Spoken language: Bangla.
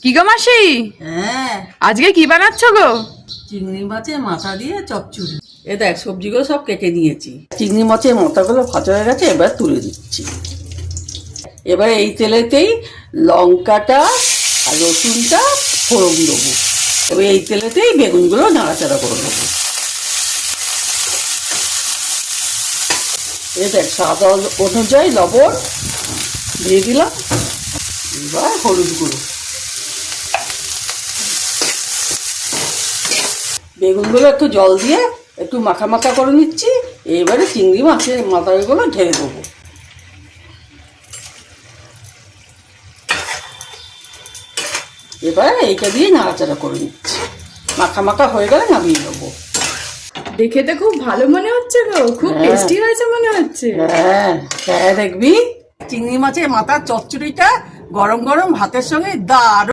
কি গো মাসি? হ্যাঁ, আজকে কি বানাচ্ছ গো? চিংড়ি মাছের মাথা দিয়ে চচ্চড়ি। এ দেখ, সবজিগুলো সব কেটে নিয়েছি। চিংড়ি মাছের মাথাগুলো ভাজা হয়ে গেছে, এবার তুলে দিচ্ছি। এবার এই তেলেতেই লঙ্কাটা আর রসুনটা ফোড়ন দেবো। এবার এই তেলেতেই বেগুনগুলো নাড়াচাড়া করে দেবো। এ দেখ, স্বাদ অনুযায়ী লবণ দিয়ে দিলাম। এবার হলুদ গুঁড়ো। বেগুনগুলো একটু জল দিয়ে একটু মাখা মাখা করে নিচ্ছি। এবারে চিংড়ি মাছের মাথাগুলো ঢেলে দেবো। এবার এইটা দিয়ে নাড়াচাড়া করে নিচ্ছি। মাখা মাখা হয়ে গেলে নামিয়ে নেবো। দেখে তো খুব ভালো মনে হচ্ছে গো, খুব হ্যাঁ। টেস্টি হয়েছে মনে হচ্ছে। হ্যাঁ হ্যাঁ, দেখবি চিংড়ি মাছের মাথার চচ্চড়িটা গরম গরম ভাতের সঙ্গে দারুণ।